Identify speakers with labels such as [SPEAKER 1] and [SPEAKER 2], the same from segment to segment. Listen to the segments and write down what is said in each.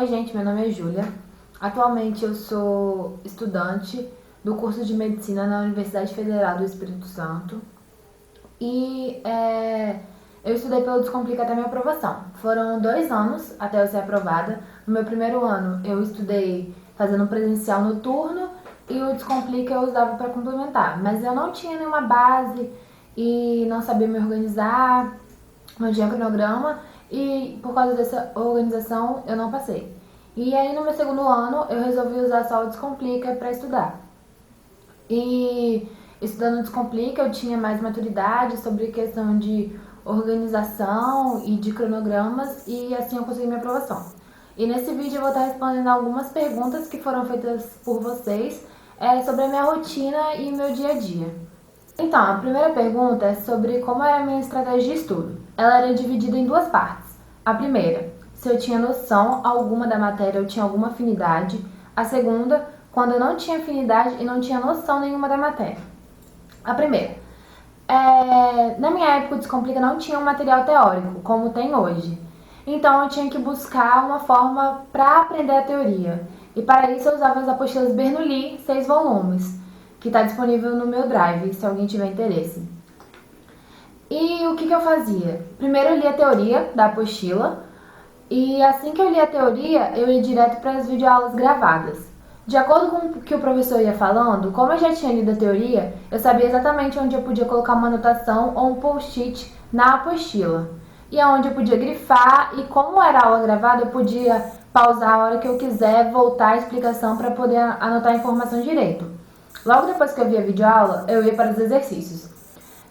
[SPEAKER 1] Oi, gente, meu nome é Júlia. Atualmente eu sou estudante do curso de Medicina na Universidade Federal do Espírito Santo e eu estudei pelo Descomplica até minha aprovação. Foram 2 anos até eu ser aprovada. No meu primeiro ano eu estudei fazendo presencial noturno e o Descomplica eu usava para complementar, mas eu não tinha nenhuma base e não sabia me organizar, não tinha cronograma e por causa dessa organização eu não passei. E aí no meu segundo ano eu resolvi usar só o Descomplica para estudar. E estudando o Descomplica eu tinha mais maturidade sobre questão de organização e de cronogramas e assim eu consegui minha aprovação. E nesse vídeo eu vou estar respondendo algumas perguntas que foram feitas por vocês sobre a minha rotina e meu dia a dia. Então, a primeira pergunta é sobre como era a minha estratégia de estudo. Ela era dividida em duas partes. A primeira, se eu tinha noção alguma da matéria ou tinha alguma afinidade. A segunda, quando eu não tinha afinidade e não tinha noção nenhuma da matéria. A primeira, na minha época o Descomplica não tinha um material teórico, como tem hoje. Então eu tinha que buscar uma forma para aprender a teoria. E para isso eu usava as apostilas Bernoulli, 6 volumes, que está disponível no meu Drive, se alguém tiver interesse. E o que eu fazia? Primeiro eu lia a teoria da apostila, e assim que eu lia a teoria, eu ia direto para as videoaulas gravadas. De acordo com o que o professor ia falando, como eu já tinha lido a teoria, eu sabia exatamente onde eu podia colocar uma anotação ou um post-it na apostila. E aonde eu podia grifar, e como era aula gravada, eu podia pausar a hora que eu quiser, voltar a explicação para poder anotar a informação direito. Logo depois que eu via a videoaula, eu ia para os exercícios.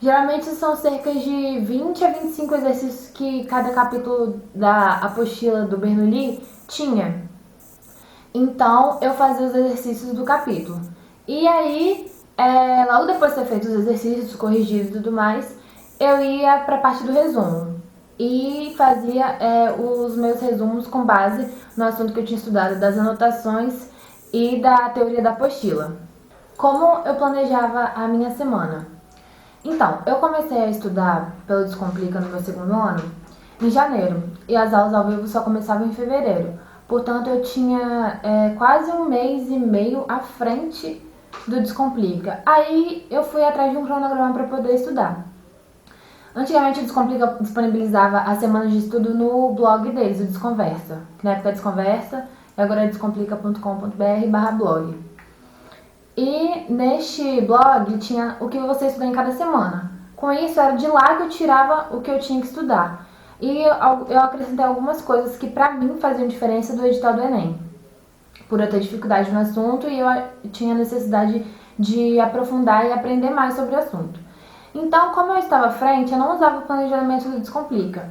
[SPEAKER 1] Geralmente são cerca de 20 a 25 exercícios que cada capítulo da apostila do Bernoulli tinha. Então, eu fazia os exercícios do capítulo. E aí, logo depois de ter feito os exercícios, corrigidos e tudo mais, eu ia para a parte do resumo. E fazia os meus resumos com base no assunto que eu tinha estudado, das anotações e da teoria da apostila. Como eu planejava a minha semana? Então, eu comecei a estudar pelo Descomplica no meu segundo ano em janeiro, e as aulas ao vivo só começavam em fevereiro. Portanto, eu tinha quase 1 mês e meio à frente do Descomplica. Aí eu fui atrás de um cronograma para poder estudar. Antigamente o Descomplica disponibilizava as semanas de estudo no blog deles, o Desconversa, que na época é Desconversa, e agora é descomplica.com.br/blog. E neste blog tinha o que você estudar em cada semana. Com isso, era de lá que eu tirava o que eu tinha que estudar. E eu acrescentei algumas coisas que pra mim faziam diferença do edital do Enem. Por eu ter dificuldade no assunto e eu tinha necessidade de aprofundar e aprender mais sobre o assunto. Então, como eu estava à frente, eu não usava o planejamento do Descomplica.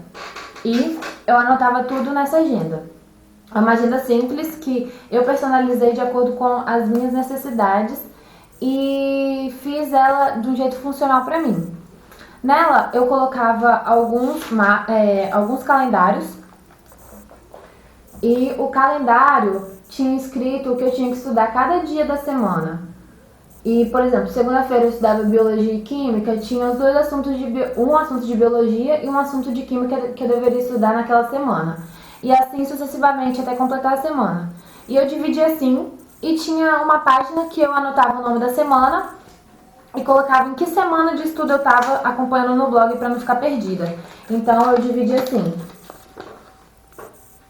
[SPEAKER 1] E eu anotava tudo nessa agenda. É uma agenda simples que eu personalizei de acordo com as minhas necessidades e fiz ela de um jeito funcional para mim. Nela eu colocava alguns calendários e o calendário tinha escrito o que eu tinha que estudar cada dia da semana. E, por exemplo, segunda-feira eu estudava Biologia e Química, tinha os dois assuntos um assunto de Biologia e um assunto de Química que eu deveria estudar naquela semana. E assim sucessivamente até completar a semana. E eu dividia assim, e tinha uma página que eu anotava o nome da semana e colocava em que semana de estudo eu estava acompanhando no blog para não ficar perdida. Então eu dividia assim.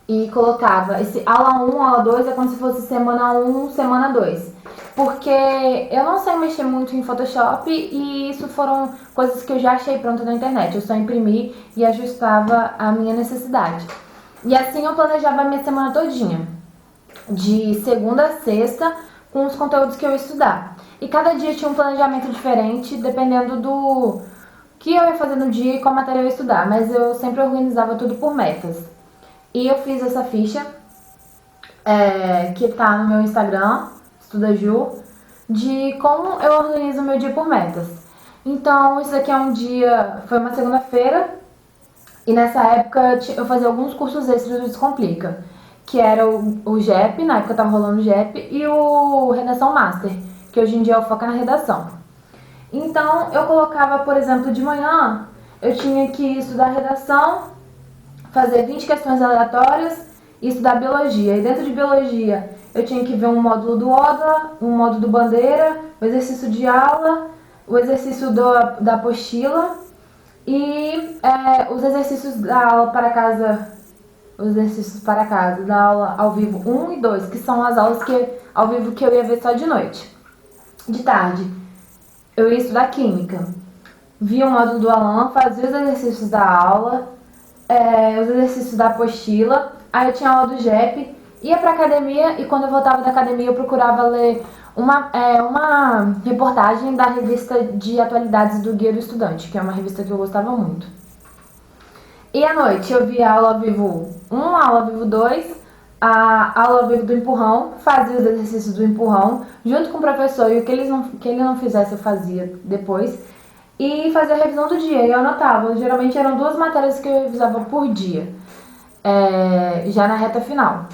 [SPEAKER 1] E colocava esse aula 1, aula 2 é como se fosse semana 1, semana 2. Porque eu não sei mexer muito em Photoshop e isso foram coisas que eu já achei pronta na internet. Eu só imprimi e ajustava a minha necessidade. E assim eu planejava a minha semana todinha, de segunda a sexta, com os conteúdos que eu ia estudar. E cada dia tinha um planejamento diferente, dependendo do que eu ia fazer no dia e qual matéria eu ia estudar. Mas eu sempre organizava tudo por metas. E eu fiz essa ficha, que tá no meu Instagram, EstudaJu, de como eu organizo o meu dia por metas. Então, isso aqui foi uma segunda-feira, e nessa época eu fazia alguns cursos extras do Descomplica, que era o GEP, na época tava rolando o GEP, e o Redação Master, que hoje em dia é o Foca na Redação. Então, eu colocava, por exemplo, de manhã, eu tinha que estudar redação, fazer 20 questões aleatórias e estudar biologia. E dentro de biologia eu tinha que ver um módulo do ODA, um módulo do Bandeira, o exercício de aula, o exercício da apostila e os exercícios da aula para casa, da aula ao vivo 1 e 2, que são as aulas ao vivo que eu ia ver só de noite. De tarde, eu ia estudar química. Via o módulo do Alan, fazia os exercícios da aula, os exercícios da apostila, aí eu tinha aula do JEP, ia pra academia e quando eu voltava da academia eu procurava ler uma reportagem da revista de atualidades do Guia do Estudante, que é uma revista que eu gostava muito. E à noite eu via aula ao vivo 1, aula ao vivo 2, a aula ao vivo do empurrão, fazia os exercícios do empurrão, junto com o professor, e o que ele não fizesse eu fazia depois, e fazia a revisão do dia, e eu anotava. Geralmente eram 2 matérias que eu revisava por dia, já na reta final.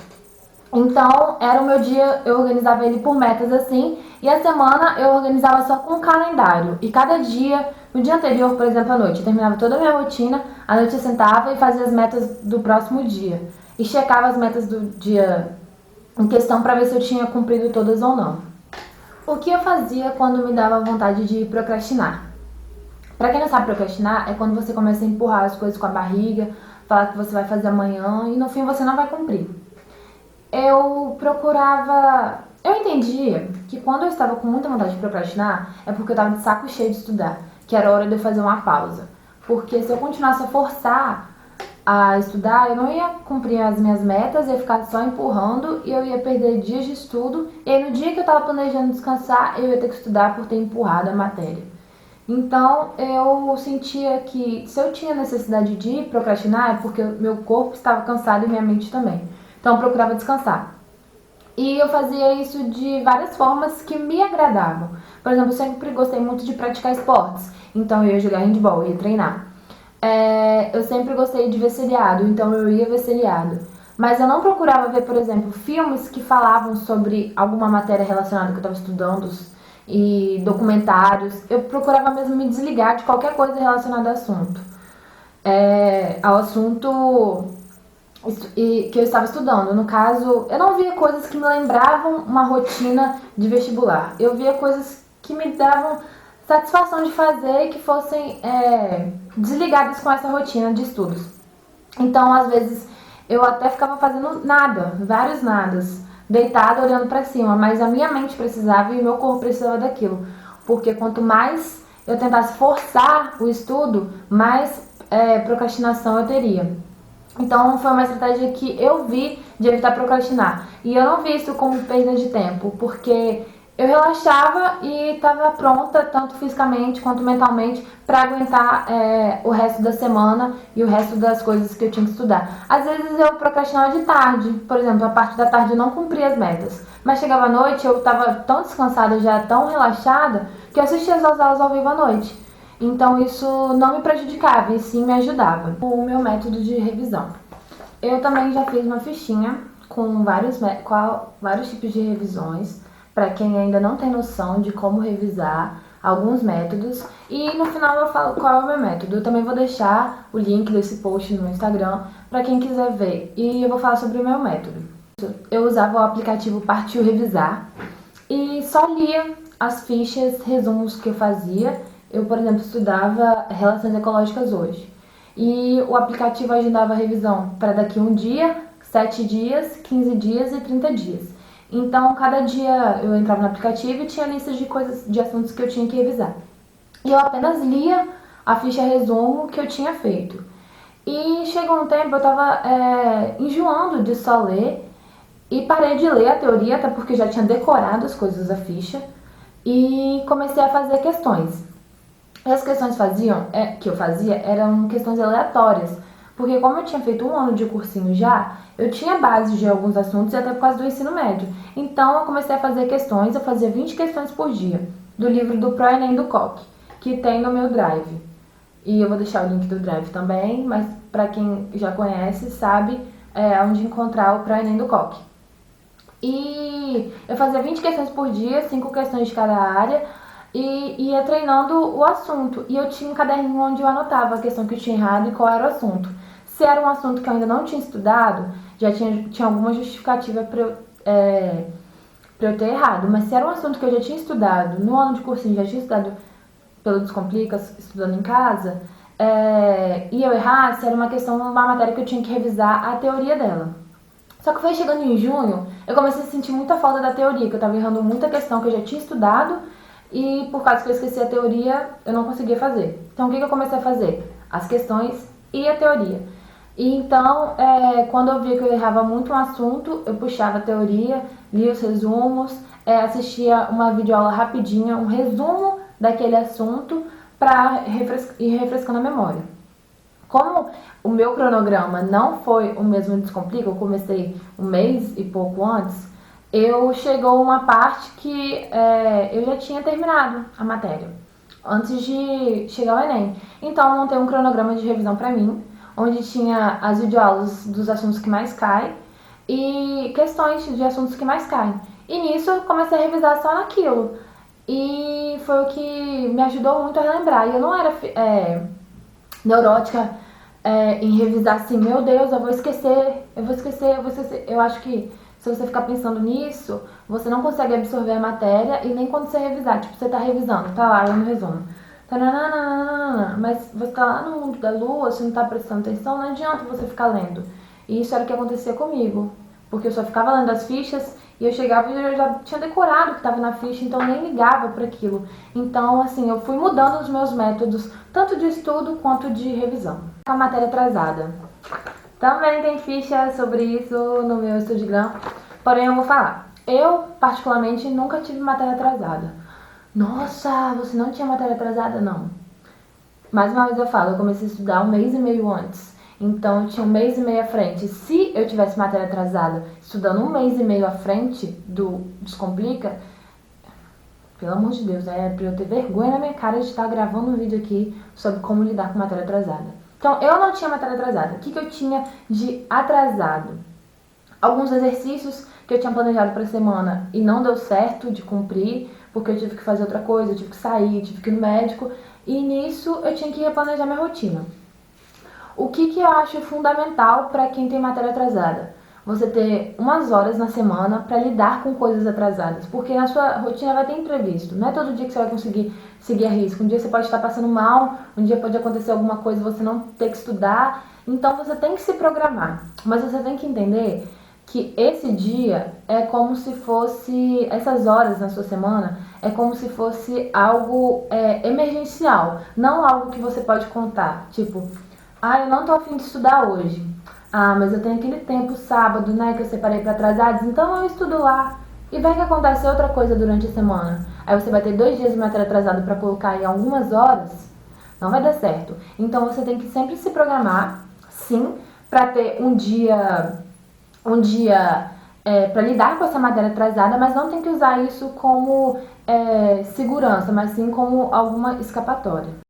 [SPEAKER 1] Então, era o meu dia, eu organizava ele por metas assim, e a semana eu organizava só com um calendário. E cada dia, no dia anterior, por exemplo, à noite, eu terminava toda a minha rotina, à noite eu sentava e fazia as metas do próximo dia. E checava as metas do dia em questão para ver se eu tinha cumprido todas ou não. O que eu fazia quando me dava vontade de procrastinar? Pra quem não sabe, procrastinar é quando você começa a empurrar as coisas com a barriga, falar que você vai fazer amanhã e no fim você não vai cumprir. Eu entendia que quando eu estava com muita vontade de procrastinar é porque eu estava de saco cheio de estudar, que era hora de eu fazer uma pausa. Porque se eu continuasse a forçar a estudar, eu não ia cumprir as minhas metas, ia ficar só empurrando e eu ia perder dias de estudo. E aí no dia que eu estava planejando descansar, eu ia ter que estudar por ter empurrado a matéria. Então eu sentia que se eu tinha necessidade de procrastinar é porque meu corpo estava cansado e minha mente também. Então eu procurava descansar. E eu fazia isso de várias formas que me agradavam. Por exemplo, eu sempre gostei muito de praticar esportes. Então eu ia jogar handball, eu ia treinar. Eu sempre gostei de ver seriado, então eu ia ver seriado. Mas eu não procurava ver, por exemplo, filmes que falavam sobre alguma matéria relacionada que eu estava estudando e documentários. Eu procurava mesmo me desligar de qualquer coisa relacionada ao assunto que eu estava estudando. No caso, eu não via coisas que me lembravam uma rotina de vestibular. Eu via coisas que me davam satisfação de fazer e que fossem desligadas com essa rotina de estudos. Então, às vezes, eu até ficava fazendo nada, vários nadas, deitada olhando para cima, mas a minha mente precisava e o meu corpo precisava daquilo. Porque quanto mais eu tentasse forçar o estudo, mais procrastinação eu teria. Então foi uma estratégia que eu vi de evitar procrastinar. E eu não vi isso como perda de tempo, porque eu relaxava e estava pronta, tanto fisicamente quanto mentalmente, para aguentar o resto da semana e o resto das coisas que eu tinha que estudar. Às vezes eu procrastinava de tarde, por exemplo, a parte da tarde eu não cumpria as metas. Mas chegava à noite, eu estava tão descansada, já tão relaxada, que eu assistia as aulas ao vivo à noite. Então isso não me prejudicava e sim me ajudava. O meu método de revisão. Eu também já fiz uma fichinha com vários tipos de revisões, para quem ainda não tem noção de como revisar alguns métodos. E no final eu falo qual é o meu método. Eu também vou deixar o link desse post no Instagram para quem quiser ver. E eu vou falar sobre o meu método. Eu usava o aplicativo Partiu Revisar e só lia as fichas, resumos que eu fazia. Eu, por exemplo, estudava Relações Ecológicas hoje. E o aplicativo agendava a revisão para daqui um dia, 7 dias, 15 dias e 30 dias. Então, cada dia eu entrava no aplicativo e tinha lista de assuntos que eu tinha que revisar. E eu apenas lia a ficha resumo que eu tinha feito. E chegou um tempo, eu estava enjoando de só ler e parei de ler a teoria, até porque eu já tinha decorado as coisas da ficha, e comecei a fazer questões. E as questões que eu fazia eram questões aleatórias, porque como eu tinha feito 1 ano de cursinho já, eu tinha base de alguns assuntos e até por causa do ensino médio. Então eu comecei a fazer questões, eu fazia 20 questões por dia, do livro do ProEnem do Coque, que tem no meu Drive. E eu vou deixar o link do Drive também, mas para quem já conhece, sabe onde encontrar o ProEnem do Coque. E eu fazia 20 questões por dia, 5 questões de cada área, e ia treinando o assunto. E eu tinha um caderninho onde eu anotava a questão que eu tinha errado e qual era o assunto. Se era um assunto que eu ainda não tinha estudado, já tinha alguma justificativa pra eu ter errado. Mas se era um assunto que eu já tinha estudado, no ano de cursinho já tinha estudado pelo Descomplica, estudando em casa, e eu errasse, era uma matéria que eu tinha que revisar a teoria dela. Só que foi chegando em junho, eu comecei a sentir muita falta da teoria, que eu tava errando muita questão que eu já tinha estudado, e por causa que eu esqueci a teoria, eu não conseguia fazer. Então o que eu comecei a fazer? As questões e a teoria. E então, quando eu via que eu errava muito um assunto, eu puxava a teoria, lia os resumos, assistia uma videoaula rapidinha, um resumo daquele assunto para ir refrescando a memória. Como o meu cronograma não foi o mesmo Descomplica, eu comecei um mês e pouco antes, chegou uma parte que eu já tinha terminado a matéria, antes de chegar ao Enem. Então eu montei um cronograma de revisão para mim, onde tinha as videoaulas dos assuntos que mais caem e questões de assuntos que mais caem. E nisso eu comecei a revisar só naquilo. E foi o que me ajudou muito a relembrar. E eu não era neurótica em revisar assim, meu Deus, eu vou esquecer. Eu acho que se você ficar pensando nisso, você não consegue absorver a matéria e nem quando você revisar. Tipo, você tá revisando, tá lá no resumo. Mas você tá lá no mundo da lua, você não tá prestando atenção, não adianta você ficar lendo. E isso era o que acontecia comigo. Porque eu só ficava lendo as fichas e eu chegava e eu já tinha decorado o que estava na ficha, então eu nem ligava para aquilo. Então, assim, eu fui mudando os meus métodos, tanto de estudo quanto de revisão. A matéria atrasada. Também tem ficha sobre isso no meu Instagram, porém eu vou falar. Eu, particularmente, nunca tive matéria atrasada. Nossa, você não tinha matéria atrasada? Não. Mais uma vez eu falo, eu comecei a estudar um mês e meio antes. Então eu tinha um mês e meio à frente. Se eu tivesse matéria atrasada estudando um mês e meio à frente do Descomplica, pelo amor de Deus, é pra eu ter vergonha na minha cara de estar gravando um vídeo aqui sobre como lidar com matéria atrasada. Então eu não tinha matéria atrasada. O que eu tinha de atrasado? Alguns exercícios que eu tinha planejado para a semana e não deu certo de cumprir, porque eu tive que fazer outra coisa, eu tive que sair, tive que ir no médico, e nisso eu tinha que replanejar minha rotina. O que eu acho fundamental para quem tem matéria atrasada? Você ter umas horas na semana para lidar com coisas atrasadas, porque na sua rotina vai ter imprevisto. Não é todo dia que você vai conseguir seguir a risco. Um dia você pode estar passando mal, um dia pode acontecer alguma coisa e você não ter que estudar. Então você tem que se programar, mas você tem que entender que esse dia é como se fosse, essas horas na sua semana, é como se fosse algo emergencial, não algo que você pode contar. Tipo, eu não tô afim de estudar hoje. Mas eu tenho aquele tempo sábado, né, que eu separei para atrasados, então eu estudo lá. E vai que acontece outra coisa durante a semana. Aí você vai ter 2 dias de matéria atrasada para colocar em algumas horas, não vai dar certo. Então você tem que sempre se programar, sim, para ter um dia para lidar com essa matéria atrasada, mas não tem que usar isso como segurança, mas sim como alguma escapatória.